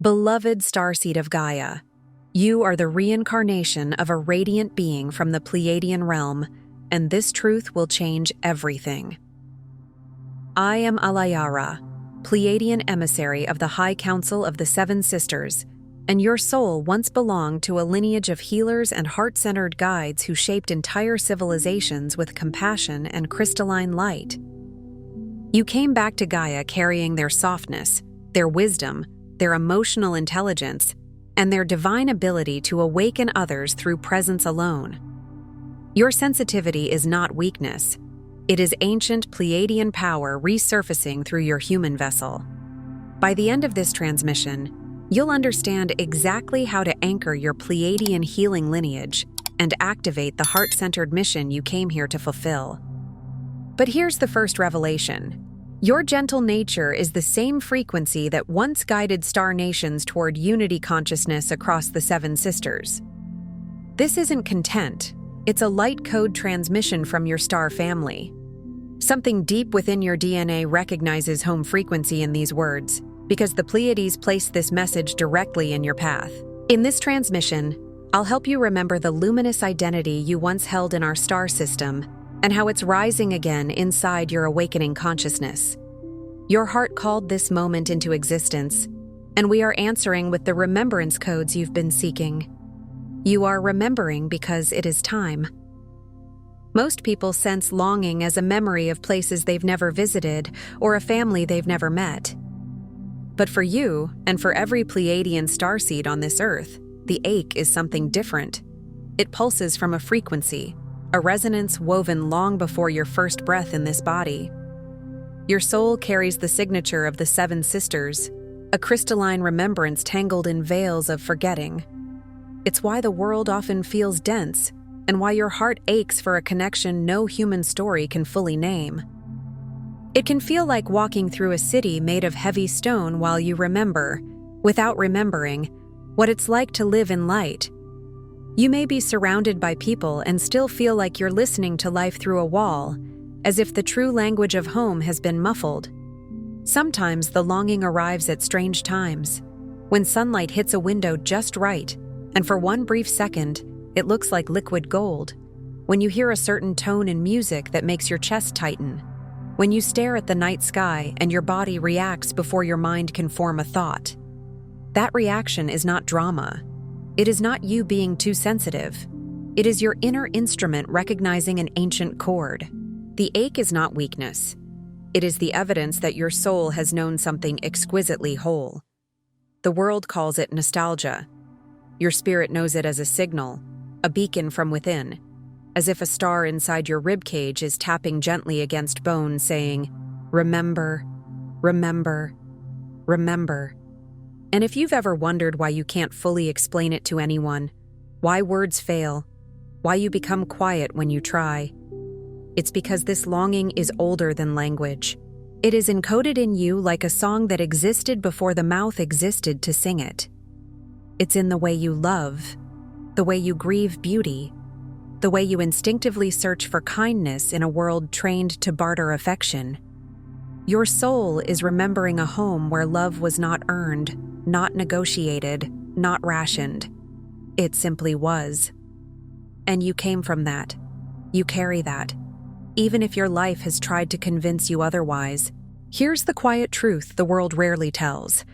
Beloved starseed of Gaia, you are the reincarnation of a radiant being from the Pleiadian realm, and this truth will change everything. I am Alayara, Pleiadian emissary of the High Council of the Seven Sisters, and your soul once belonged to a lineage of healers and heart-centered guides who shaped entire civilizations with compassion and crystalline light. You came back to Gaia carrying their softness, their wisdom, their emotional intelligence, and their divine ability to awaken others through presence alone. Your sensitivity is not weakness. It is ancient Pleiadian power resurfacing through your human vessel. By the end of this transmission, you'll understand exactly how to anchor your Pleiadian healing lineage and activate the heart-centered mission you came here to fulfill. But here's the first revelation. Your gentle nature is the same frequency that once guided star nations toward unity consciousness across the Seven Sisters. This isn't content. It's a light code transmission from your star family. Something deep within your DNA recognizes home frequency in these words, because the Pleiades placed this message directly in your path. In this transmission, I'll help you remember the luminous identity you once held in our star system and how it's rising again inside your awakening consciousness. Your heart called this moment into existence, and we are answering with the remembrance codes you've been seeking. You are remembering because it is time. Most people sense longing as a memory of places they've never visited or a family they've never met. But for you, and for every Pleiadian starseed on this earth, the ache is something different. It pulses from a frequency, a resonance woven long before your first breath in this body. Your soul carries the signature of the Seven Sisters, a crystalline remembrance tangled in veils of forgetting. It's why the world often feels dense, and why your heart aches for a connection no human story can fully name. It can feel like walking through a city made of heavy stone while you remember, without remembering, what it's like to live in light. You may be surrounded by people and still feel like you're listening to life through a wall, as if the true language of home has been muffled. Sometimes the longing arrives at strange times, when sunlight hits a window just right, and for one brief second, it looks like liquid gold. When you hear a certain tone in music that makes your chest tighten. When you stare at the night sky and your body reacts before your mind can form a thought. That reaction is not drama. It is not you being too sensitive. It is your inner instrument recognizing an ancient chord. The ache is not weakness. It is the evidence that your soul has known something exquisitely whole. The world calls it nostalgia. Your spirit knows it as a signal, a beacon from within, as if a star inside your ribcage is tapping gently against bone saying, "Remember, remember, remember." And if you've ever wondered why you can't fully explain it to anyone, why words fail, why you become quiet when you try, it's because this longing is older than language. It is encoded in you like a song that existed before the mouth existed to sing it. It's in the way you love, the way you grieve beauty, the way you instinctively search for kindness in a world trained to barter affection. Your soul is remembering a home where love was not earned, not negotiated, not rationed. It simply was. And you came from that. You carry that. Even if your life has tried to convince you otherwise, here's the quiet truth the world rarely tells.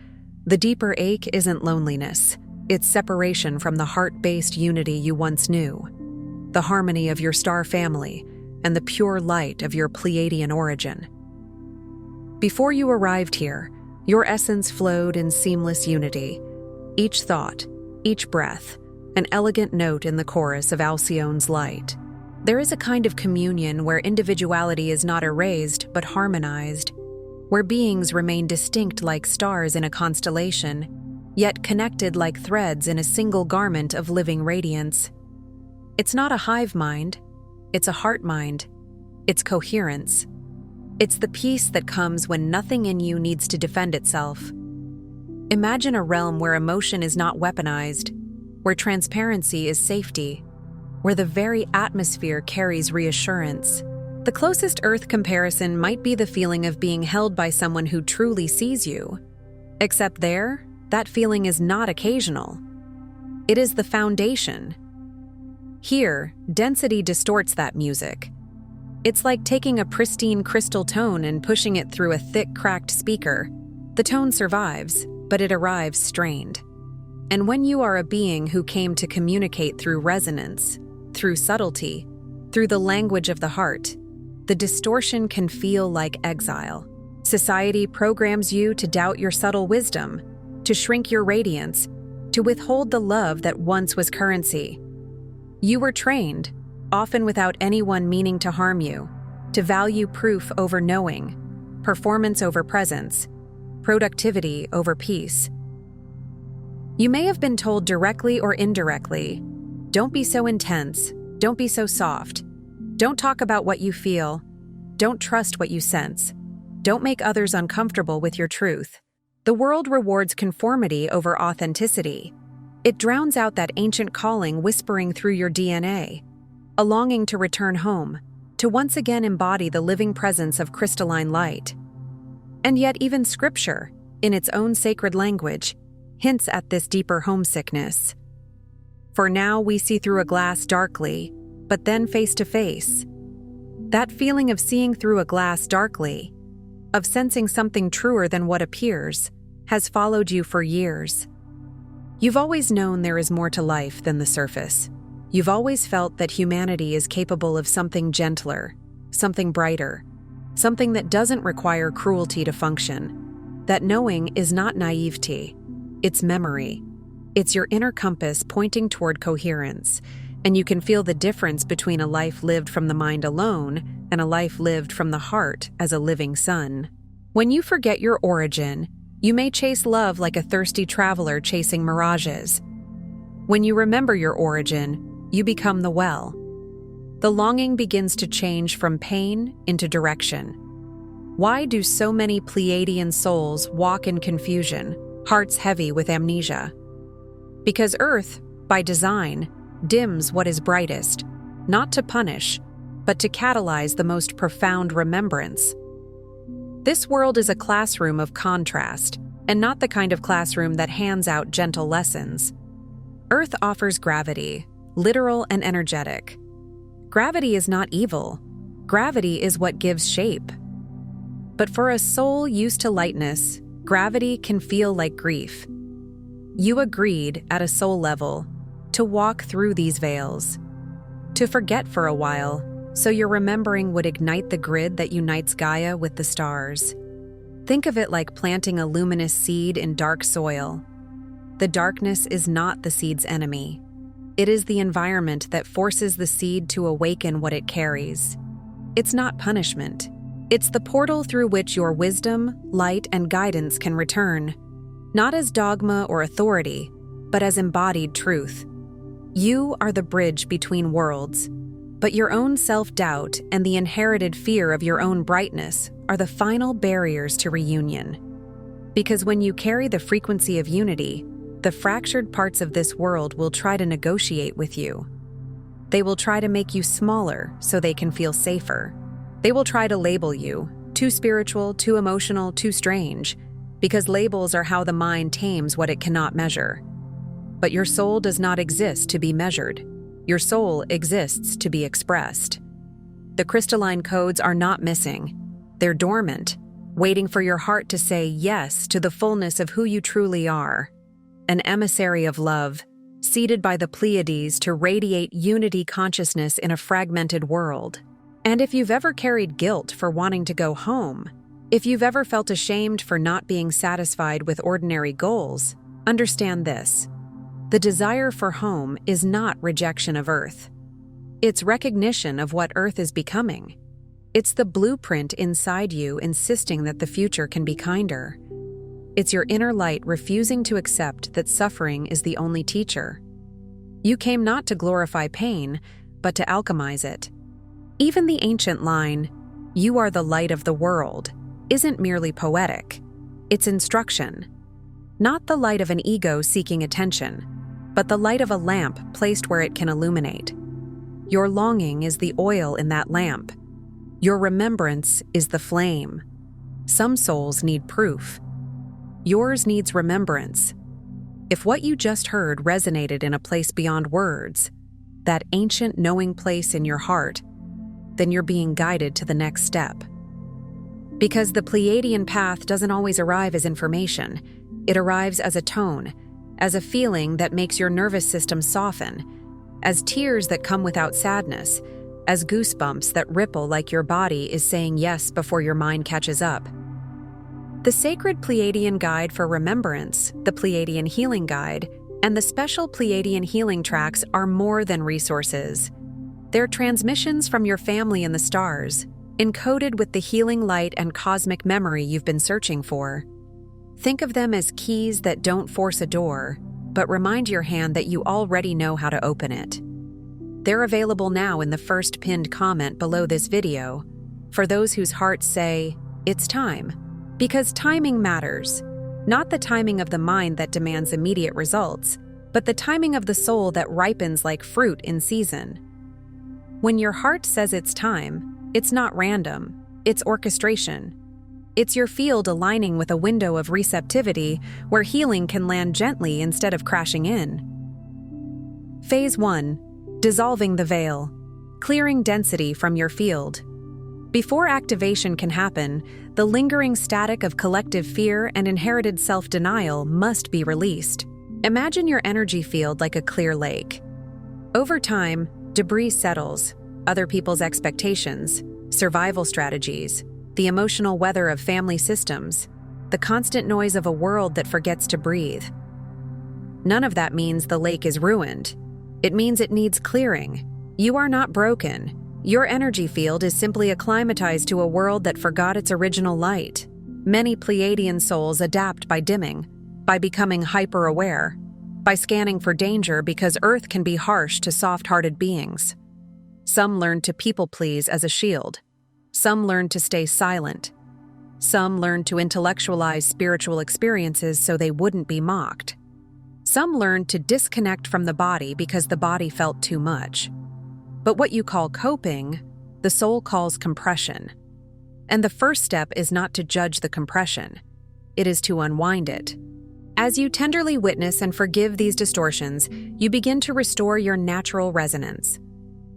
The deeper ache isn't loneliness. It's separation from the heart-based unity you once knew, the harmony of your star family, and the pure light of your Pleiadian origin. Before you arrived here, your essence flowed in seamless unity. Each thought, each breath, an elegant note in the chorus of Alcyone's light. There is a kind of communion where individuality is not erased but harmonized, where beings remain distinct like stars in a constellation, yet connected like threads in a single garment of living radiance. It's not a hive mind, it's a heart mind. It's coherence. It's the peace that comes when nothing in you needs to defend itself. Imagine a realm where emotion is not weaponized, where transparency is safety, where the very atmosphere carries reassurance. The closest Earth comparison might be the feeling of being held by someone who truly sees you. Except there, that feeling is not occasional. It is the foundation. Here, density distorts that music. It's like taking a pristine crystal tone and pushing it through a thick, cracked speaker. The tone survives, but it arrives strained. And when you are a being who came to communicate through resonance, through subtlety, through the language of the heart, the distortion can feel like exile. Society programs you to doubt your subtle wisdom, to shrink your radiance, to withhold the love that once was currency. You were trained, often without anyone meaning to harm you, to value proof over knowing, performance over presence, productivity over peace. You may have been told directly or indirectly, don't be so intense, don't be so soft, don't talk about what you feel, don't trust what you sense, don't make others uncomfortable with your truth. The world rewards conformity over authenticity. It drowns out that ancient calling whispering through your DNA, a longing to return home, to once again embody the living presence of crystalline light. And yet even Scripture, in its own sacred language, hints at this deeper homesickness. For now we see through a glass darkly, but then face to face. That feeling of seeing through a glass darkly, of sensing something truer than what appears, has followed you for years. You've always known there is more to life than the surface. You've always felt that humanity is capable of something gentler, something brighter, something that doesn't require cruelty to function. That knowing is not naivety, it's memory. It's your inner compass pointing toward coherence, and you can feel the difference between a life lived from the mind alone and a life lived from the heart as a living sun. When you forget your origin, you may chase love like a thirsty traveler chasing mirages. When you remember your origin, you become the well. The longing begins to change from pain into direction. Why do so many Pleiadian souls walk in confusion, hearts heavy with amnesia? Because Earth, by design, dims what is brightest, not to punish, but to catalyze the most profound remembrance. This world is a classroom of contrast, and not the kind of classroom that hands out gentle lessons. Earth offers gravity, literal and energetic. Gravity is not evil. Gravity is what gives shape. But for a soul used to lightness, gravity can feel like grief. You agreed, at a soul level, to walk through these veils, to forget for a while, so your remembering would ignite the grid that unites Gaia with the stars. Think of it like planting a luminous seed in dark soil. The darkness is not the seed's enemy. It is the environment that forces the seed to awaken what it carries. It's not punishment. It's the portal through which your wisdom, light, and guidance can return, not as dogma or authority, but as embodied truth. You are the bridge between worlds, but your own self-doubt and the inherited fear of your own brightness are the final barriers to reunion. Because when you carry the frequency of unity, the fractured parts of this world will try to negotiate with you. They will try to make you smaller so they can feel safer. They will try to label you, too spiritual, too emotional, too strange, because labels are how the mind tames what it cannot measure. But your soul does not exist to be measured. Your soul exists to be expressed. The crystalline codes are not missing. They're dormant, waiting for your heart to say yes to the fullness of who you truly are. An emissary of love, seated by the Pleiades to radiate unity consciousness in a fragmented world. And if you've ever carried guilt for wanting to go home, if you've ever felt ashamed for not being satisfied with ordinary goals, understand this. The desire for home is not rejection of Earth. It's recognition of what Earth is becoming. It's the blueprint inside you insisting that the future can be kinder. It's your inner light refusing to accept that suffering is the only teacher. You came not to glorify pain, but to alchemize it. Even the ancient line, "You are the light of the world," isn't merely poetic. It's instruction. Not the light of an ego seeking attention, but the light of a lamp placed where it can illuminate. Your longing is the oil in that lamp. Your remembrance is the flame. Some souls need proof. Yours needs remembrance, If what you just heard resonated in a place beyond words, that ancient knowing place in your heart, then you're being guided to the next step. Because the Pleiadian path doesn't always arrive as information. It arrives as a tone, as a feeling that makes your nervous system soften, as tears that come without sadness, as goosebumps that ripple like your body is saying yes before your mind catches up. The sacred Pleiadian guide for remembrance, the Pleiadian healing guide, and the special Pleiadian healing tracks are more than resources. They're transmissions from your family in the stars, encoded with the healing light and cosmic memory you've been searching for. Think of them as keys that don't force a door, but remind your hand that you already know how to open it. They're available now in the first pinned comment below this video, for those whose hearts say, "It's time." Because timing matters. Not the timing of the mind that demands immediate results, but the timing of the soul that ripens like fruit in season. When your heart says it's time, it's not random, it's orchestration. It's your field aligning with a window of receptivity where healing can land gently instead of crashing in. Phase 1. Dissolving the veil. Clearing density from your field. Before activation can happen, the lingering static of collective fear and inherited self-denial must be released. Imagine your energy field like a clear lake. Over time, debris settles, other people's expectations, survival strategies, the emotional weather of family systems, the constant noise of a world that forgets to breathe. None of that means the lake is ruined. It means it needs clearing. You are not broken. Your energy field is simply acclimatized to a world that forgot its original light. Many Pleiadian souls adapt by dimming, by becoming hyper-aware, by scanning for danger because Earth can be harsh to soft-hearted beings. Some learn to people-please as a shield. Some learn to stay silent. Some learn to intellectualize spiritual experiences so they wouldn't be mocked. Some learn to disconnect from the body because the body felt too much. But what you call coping, the soul calls compression. And the first step is not to judge the compression. It is to unwind it. As you tenderly witness and forgive these distortions, you begin to restore your natural resonance.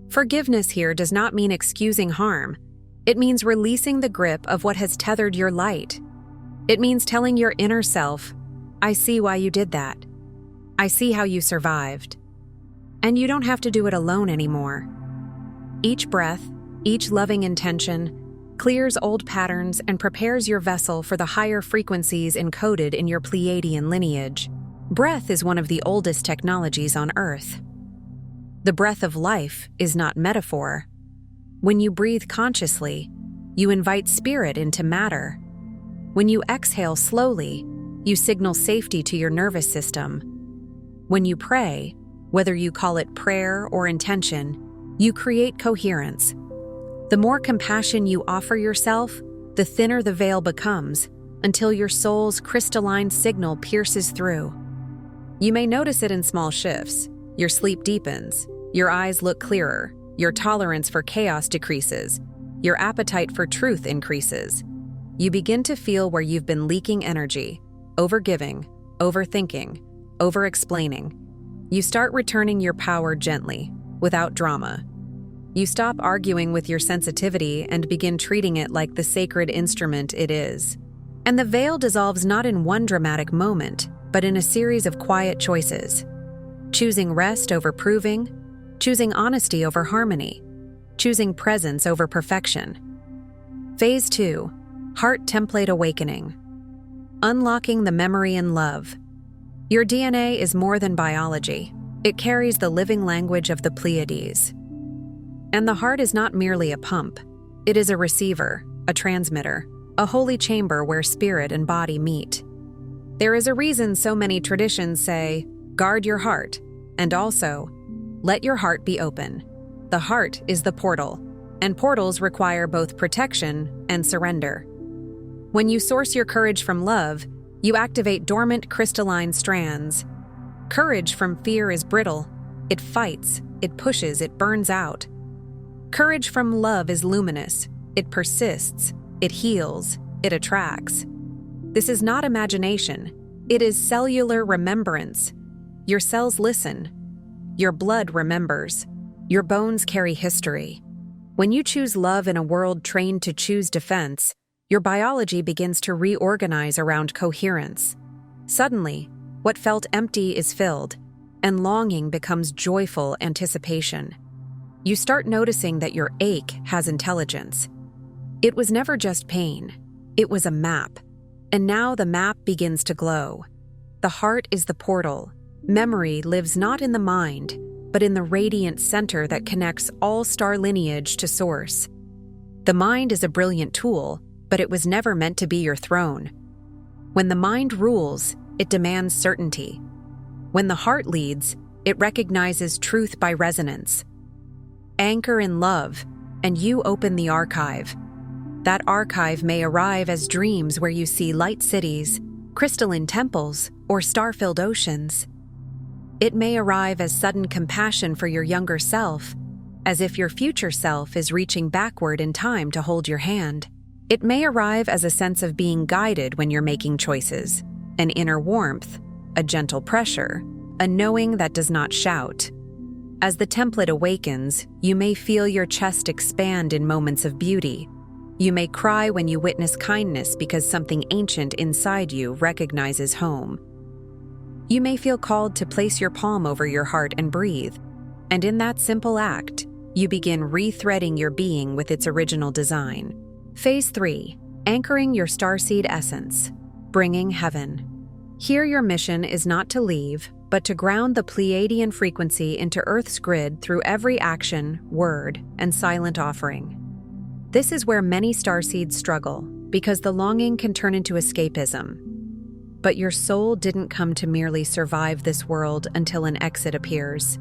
Forgiveness here does not mean excusing harm. It means releasing the grip of what has tethered your light. It means telling your inner self, "I see why you did that. I see how you survived." And you don't have to do it alone anymore. Each breath, each loving intention, clears old patterns and prepares your vessel for the higher frequencies encoded in your Pleiadian lineage. Breath is one of the oldest technologies on Earth. The breath of life is not metaphor. When you breathe consciously, you invite spirit into matter. When you exhale slowly, you signal safety to your nervous system. When you pray, whether you call it prayer or intention, you create coherence. The more compassion you offer yourself, the thinner the veil becomes, until your soul's crystalline signal pierces through. You may notice it in small shifts. Your sleep deepens, your eyes look clearer, your tolerance for chaos decreases, your appetite for truth increases. You begin to feel where you've been leaking energy, overgiving, overthinking, over-explaining. You start returning your power gently, without drama. You stop arguing with your sensitivity and begin treating it like the sacred instrument it is. And the veil dissolves not in one dramatic moment, but in a series of quiet choices. Choosing rest over proving, choosing honesty over harmony, choosing presence over perfection. Phase 2, Heart Template Awakening. Unlocking the memory and love. Your DNA is more than biology. It carries the living language of the Pleiades. And the heart is not merely a pump. It is a receiver, a transmitter, a holy chamber where spirit and body meet. There is a reason so many traditions say, guard your heart, and also, let your heart be open. The heart is the portal, and portals require both protection and surrender. When you source your courage from love, you activate dormant crystalline strands. Courage from fear is brittle. It fights, it pushes, it burns out. Courage from love is luminous. It persists, it heals, it attracts. This is not imagination. It is cellular remembrance. Your cells listen. Your blood remembers. Your bones carry history. When you choose love in a world trained to choose defense, your biology begins to reorganize around coherence. Suddenly, what felt empty is filled, and longing becomes joyful anticipation. You start noticing that your ache has intelligence. It was never just pain. It was a map. And now the map begins to glow. The heart is the portal. Memory lives not in the mind, but in the radiant center that connects all star lineage to source. The mind is a brilliant tool, but it was never meant to be your throne. When the mind rules, it demands certainty. When the heart leads, it recognizes truth by resonance. Anchor in love, and you open the archive. That archive may arrive as dreams where you see light cities, crystalline temples, or star-filled oceans. It may arrive as sudden compassion for your younger self, as if your future self is reaching backward in time to hold your hand. It may arrive as a sense of being guided when you're making choices, an inner warmth, a gentle pressure, a knowing that does not shout. As the template awakens, you may feel your chest expand in moments of beauty. You may cry when you witness kindness because something ancient inside you recognizes home. You may feel called to place your palm over your heart and breathe, and in that simple act, you begin rethreading your being with its original design. Phase 3. Anchoring your starseed essence. Bringing heaven. Here your mission is not to leave, but to ground the Pleiadian frequency into Earth's grid through every action, word, and silent offering. This is where many starseeds struggle, because the longing can turn into escapism. But your soul didn't come to merely survive this world until an exit appears.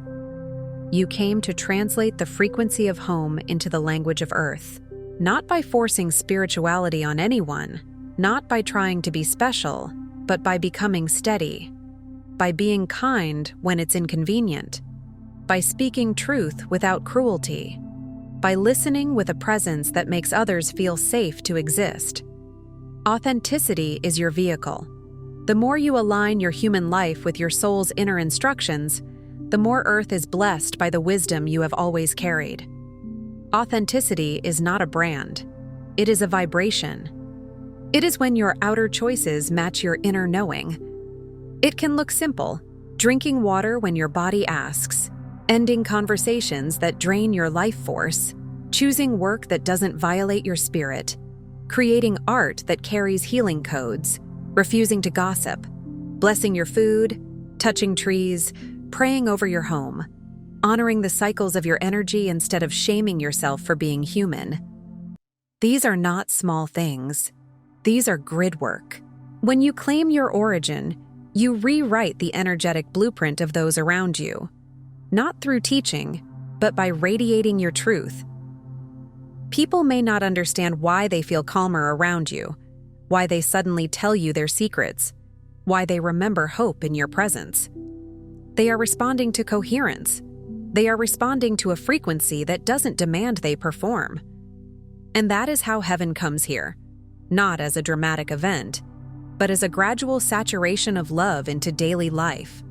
You came to translate the frequency of home into the language of Earth, not by forcing spirituality on anyone, not by trying to be special, but by becoming steady, by being kind when it's inconvenient, by speaking truth without cruelty, by listening with a presence that makes others feel safe to exist. Authenticity is your vehicle. The more you align your human life with your soul's inner instructions, the more Earth is blessed by the wisdom you have always carried. Authenticity is not a brand. It is a vibration. It is when your outer choices match your inner knowing. It can look simple: drinking water when your body asks, ending conversations that drain your life force, choosing work that doesn't violate your spirit, creating art that carries healing codes, refusing to gossip, blessing your food, touching trees, praying over your home, honoring the cycles of your energy instead of shaming yourself for being human. These are not small things. These are grid work. When you claim your origin, you rewrite the energetic blueprint of those around you, not through teaching, but by radiating your truth. People may not understand why they feel calmer around you, why they suddenly tell you their secrets, why they remember hope in your presence. They are responding to coherence. They are responding to a frequency that doesn't demand they perform. And that is how heaven comes here, not as a dramatic event, but as a gradual saturation of love into daily life.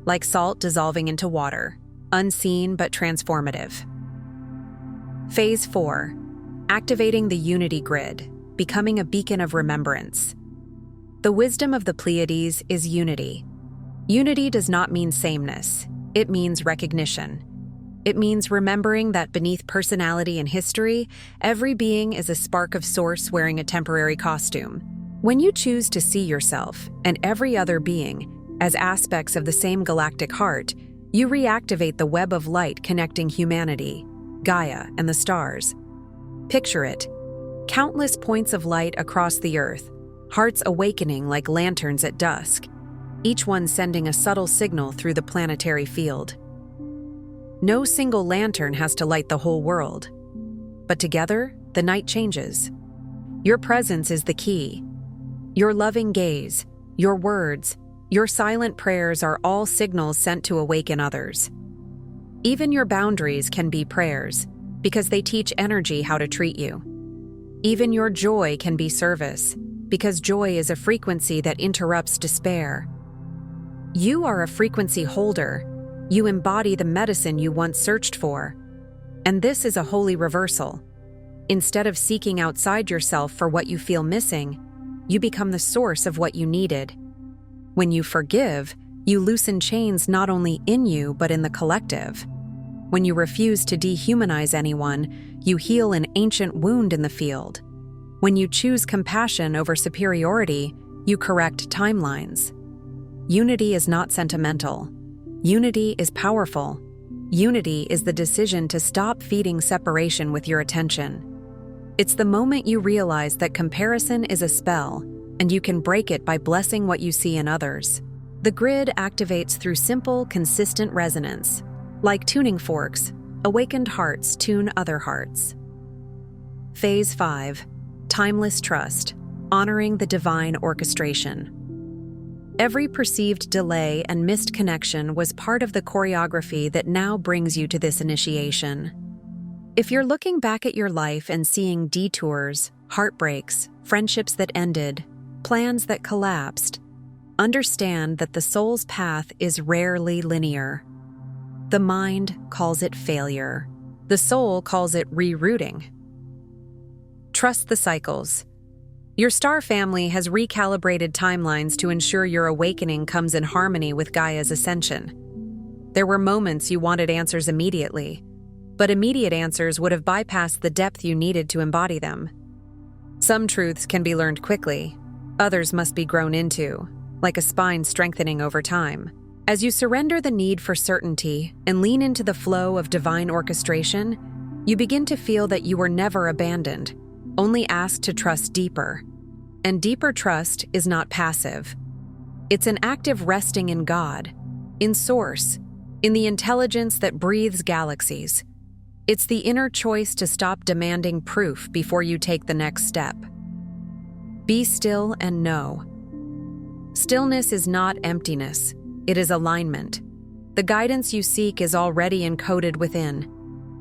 Like salt dissolving into water, unseen but transformative. Phase 4. Activating the unity grid, becoming a beacon of remembrance. The wisdom of the Pleiades is unity. Unity does not mean sameness. It means recognition. It means remembering that beneath personality and history, every being is a spark of source wearing a temporary costume. When you choose to see yourself and every other being as aspects of the same galactic heart, you reactivate the web of light connecting humanity, Gaia, and the stars. Picture it: countless points of light across the Earth, hearts awakening like lanterns at dusk, each one sending a subtle signal through the planetary field. No single lantern has to light the whole world, but together, the night changes. Your presence is the key. Your loving gaze, your words, your silent prayers are all signals sent to awaken others. Even your boundaries can be prayers, because they teach energy how to treat you. Even your joy can be service, because joy is a frequency that interrupts despair. You are a frequency holder. You embody the medicine you once searched for. And this is a holy reversal. Instead of seeking outside yourself for what you feel missing, you become the source of what you needed. When you forgive, you loosen chains not only in you but in the collective. When you refuse to dehumanize anyone, you heal an ancient wound in the field. When you choose compassion over superiority, you correct timelines. Unity is not sentimental. Unity is powerful. Unity is the decision to stop feeding separation with your attention. It's the moment you realize that comparison is a spell, and you can break it by blessing what you see in others. The grid activates through simple, consistent resonance. Like tuning forks, awakened hearts tune other hearts. Phase 5. Timeless Trust, honoring the divine orchestration. Every perceived delay and missed connection was part of the choreography that now brings you to this initiation. If you're looking back at your life and seeing detours, heartbreaks, friendships that ended, plans that collapsed, understand that the soul's path is rarely linear. The mind calls it failure. The soul calls it rerouting. Trust the cycles. Your star family has recalibrated timelines to ensure your awakening comes in harmony with Gaia's ascension. There were moments you wanted answers immediately, but immediate answers would have bypassed the depth you needed to embody them. Some truths can be learned quickly, others must be grown into, like a spine strengthening over time. As you surrender the need for certainty and lean into the flow of divine orchestration, you begin to feel that you were never abandoned, only asked to trust deeper. And deeper trust is not passive. It's an active resting in God, in Source, in the intelligence that breathes galaxies. It's the inner choice to stop demanding proof before you take the next step. Be still and know. Stillness is not emptiness, it is alignment. The guidance you seek is already encoded within.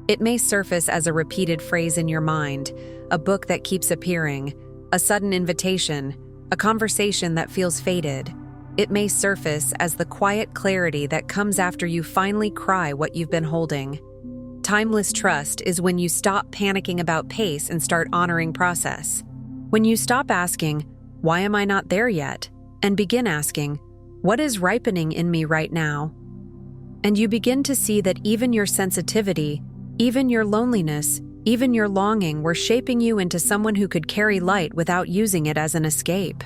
It may surface as a repeated phrase in your mind, a book that keeps appearing, a sudden invitation, a conversation that feels faded. It may surface as the quiet clarity that comes after you finally cry what you've been holding. Timeless trust is when you stop panicking about pace and start honoring process. When you stop asking, "Why am I not there yet?" and begin asking, "What is ripening in me right now?" And you begin to see that even your sensitivity, even your loneliness, even your longing were shaping you into someone who could carry light without using it as an escape.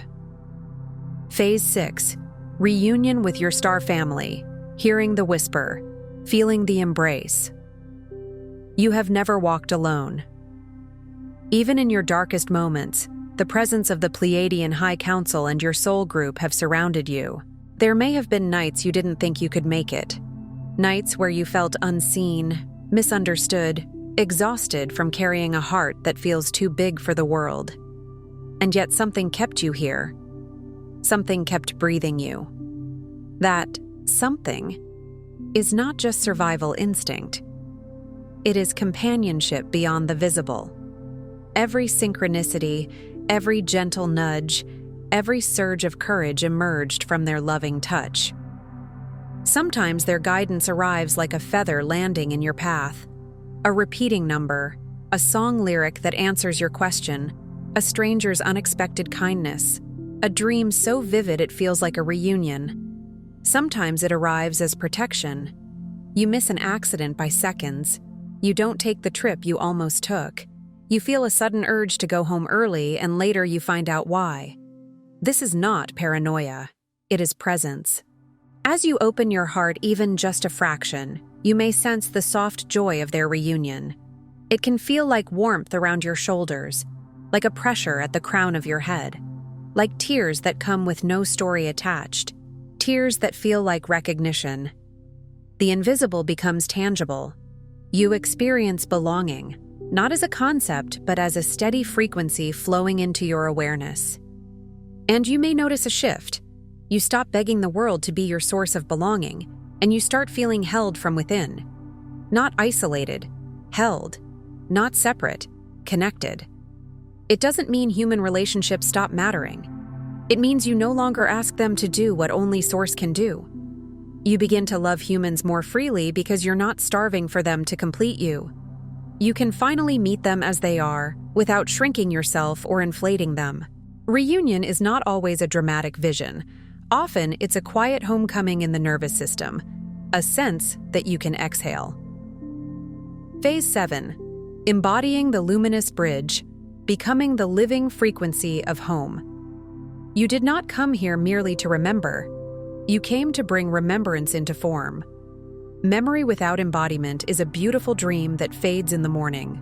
Phase 6. Reunion with your star family, hearing the whisper, feeling the embrace. You have never walked alone. Even in your darkest moments, the presence of the Pleiadian High Council and your soul group have surrounded you. There may have been nights you didn't think you could make it. Nights where you felt unseen, misunderstood, exhausted from carrying a heart that feels too big for the world. And yet something kept you here. Something kept breathing you. That something is not just survival instinct. It is companionship beyond the visible. Every synchronicity, every gentle nudge, every surge of courage emerged from their loving touch. Sometimes their guidance arrives like a feather landing in your path. A repeating number, a song lyric that answers your question, a stranger's unexpected kindness, a dream so vivid it feels like a reunion. Sometimes it arrives as protection. You miss an accident by seconds. You don't take the trip you almost took. You feel a sudden urge to go home early, and later you find out why. This is not paranoia. It is presence. As you open your heart even just a fraction, you may sense the soft joy of their reunion. It can feel like warmth around your shoulders, like a pressure at the crown of your head, like tears that come with no story attached, tears that feel like recognition. The invisible becomes tangible. You experience belonging, not as a concept, but as a steady frequency flowing into your awareness. And you may notice a shift. You stop begging the world to be your source of belonging, and you start feeling held from within. Not isolated, held. Not separate, connected. It doesn't mean human relationships stop mattering. It means you no longer ask them to do what only Source can do. You begin to love humans more freely because you're not starving for them to complete you. You can finally meet them as they are, without shrinking yourself or inflating them. Reunion is not always a dramatic vision. Often, it's a quiet homecoming in the nervous system, a sense that you can exhale. Phase 7. Embodying the luminous bridge, becoming the living frequency of home. You did not come here merely to remember. You came to bring remembrance into form. Memory without embodiment is a beautiful dream that fades in the morning.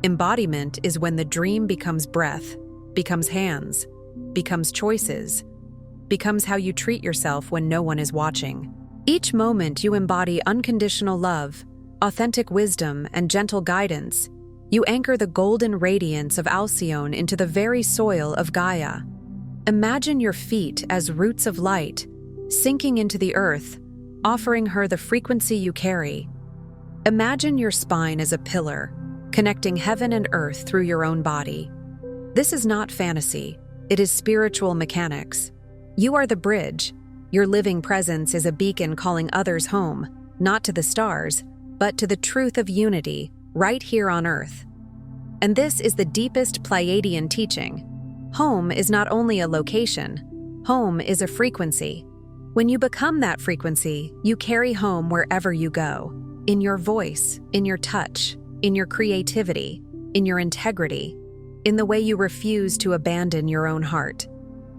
Embodiment is when the dream becomes breath, becomes hands, becomes choices, becomes how you treat yourself when no one is watching. Each moment you embody unconditional love, authentic wisdom, and gentle guidance. You anchor the golden radiance of Alcyone into the very soil of Gaia. Imagine your feet as roots of light, sinking into the earth, offering her the frequency you carry. Imagine your spine as a pillar, connecting heaven and earth through your own body. This is not fantasy, it is spiritual mechanics. You are the bridge. Your living presence is a beacon calling others home, not to the stars, but to the truth of unity, right here on Earth. And this is the deepest Pleiadian teaching. Home is not only a location, home is a frequency. When you become that frequency, you carry home wherever you go, in your voice, in your touch, in your creativity, in your integrity, in the way you refuse to abandon your own heart.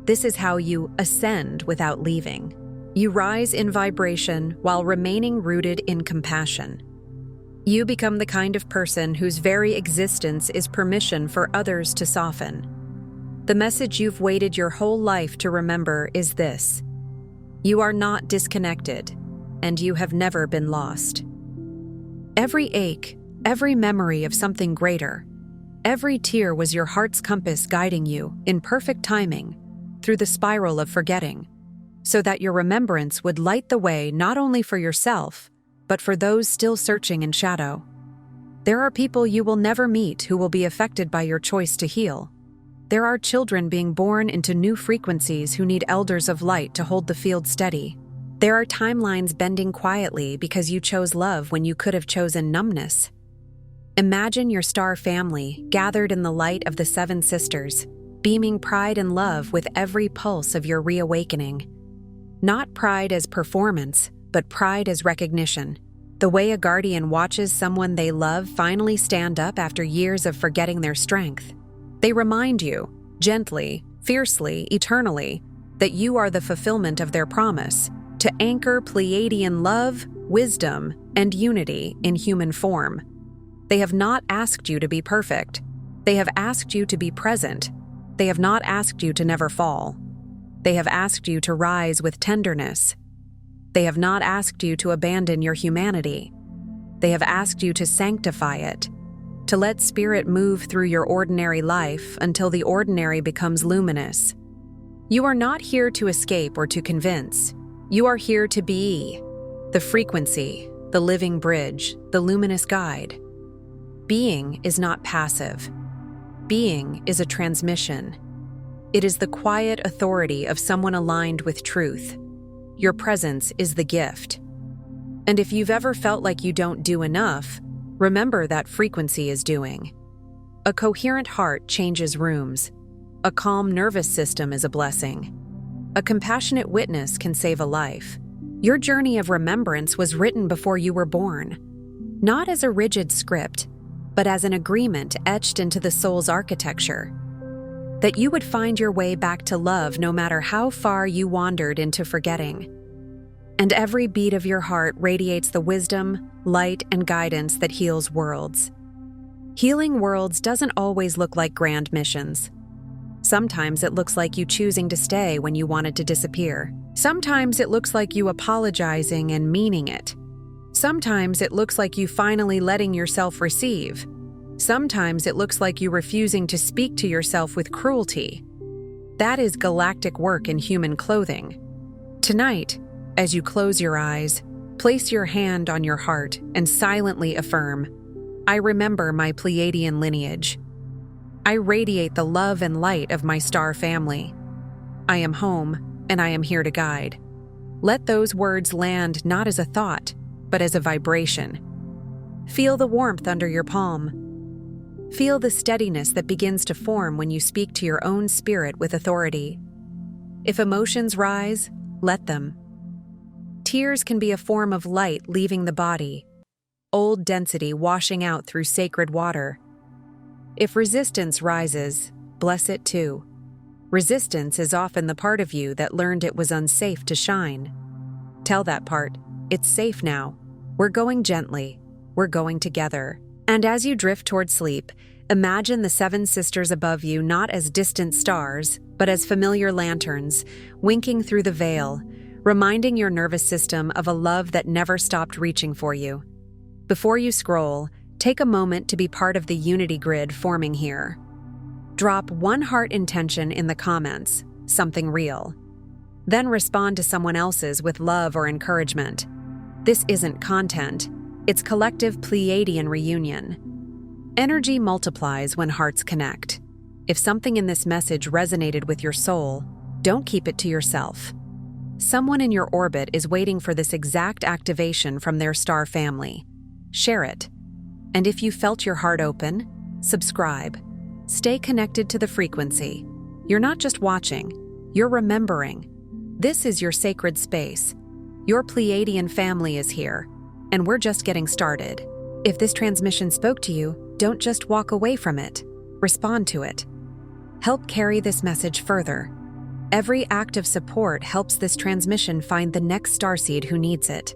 This is how you ascend without leaving. You rise in vibration while remaining rooted in compassion. You become the kind of person whose very existence is permission for others to soften. The message you've waited your whole life to remember is this: you are not disconnected, and you have never been lost. Every ache, every memory of something greater, every tear was your heart's compass guiding you, in perfect timing, through the spiral of forgetting, so that your remembrance would light the way not only for yourself, but for those still searching in shadow. There are people you will never meet who will be affected by your choice to heal. There are children being born into new frequencies who need elders of light to hold the field steady. There are timelines bending quietly because you chose love when you could have chosen numbness. Imagine your star family gathered in the light of the 7 sisters, beaming pride and love with every pulse of your reawakening. Not pride as performance, but pride as recognition. The way a guardian watches someone they love finally stand up after years of forgetting their strength. They remind you, gently, fiercely, eternally, that you are the fulfillment of their promise to anchor Pleiadian love, wisdom, and unity in human form. They have not asked you to be perfect. They have asked you to be present. They have not asked you to never fall. They have asked you to rise with tenderness. They have not asked you to abandon your humanity. They have asked you to sanctify it, to let spirit move through your ordinary life until the ordinary becomes luminous. You are not here to escape or to convince. You are here to be the frequency, the living bridge, the luminous guide. Being is not passive. Being is a transmission. It is the quiet authority of someone aligned with truth. Your presence is the gift. And if you've ever felt like you don't do enough, remember that frequency is doing. A coherent heart changes rooms. A calm nervous system is a blessing. A compassionate witness can save a life. Your journey of remembrance was written before you were born, not as a rigid script, but as an agreement etched into the soul's architecture. That you would find your way back to love no matter how far you wandered into forgetting. And every beat of your heart radiates the wisdom, light, and guidance that heals worlds. Healing worlds doesn't always look like grand missions. Sometimes it looks like you choosing to stay when you wanted to disappear. Sometimes it looks like you apologizing and meaning it. Sometimes it looks like you finally letting yourself receive. Sometimes it looks like you refusing to speak to yourself with cruelty. That is galactic work in human clothing. Tonight, as you close your eyes, place your hand on your heart and silently affirm, I remember my Pleiadian lineage. I radiate the love and light of my star family. I am home, and I am here to guide. Let those words land not as a thought, but as a vibration. Feel the warmth under your palm. Feel the steadiness that begins to form when you speak to your own spirit with authority. If emotions rise, let them. Tears can be a form of light leaving the body, old density washing out through sacred water. If resistance rises, bless it too. Resistance is often the part of you that learned it was unsafe to shine. Tell that part, it's safe now. We're going gently. We're going together. And as you drift toward sleep, imagine the 7 sisters above you not as distant stars, but as familiar lanterns, winking through the veil, reminding your nervous system of a love that never stopped reaching for you. Before you scroll, take a moment to be part of the unity grid forming here. Drop one heart intention in the comments, something real. Then respond to someone else's with love or encouragement. This isn't content, it's collective Pleiadian reunion. Energy multiplies when hearts connect. If something in this message resonated with your soul, don't keep it to yourself. Someone in your orbit is waiting for this exact activation from their star family. Share it. And if you felt your heart open, subscribe. Stay connected to the frequency. You're not just watching, you're remembering. This is your sacred space. Your Pleiadian family is here, and we're just getting started. If this transmission spoke to you, don't just walk away from it. Respond to it. Help carry this message further. Every act of support helps this transmission find the next starseed who needs it.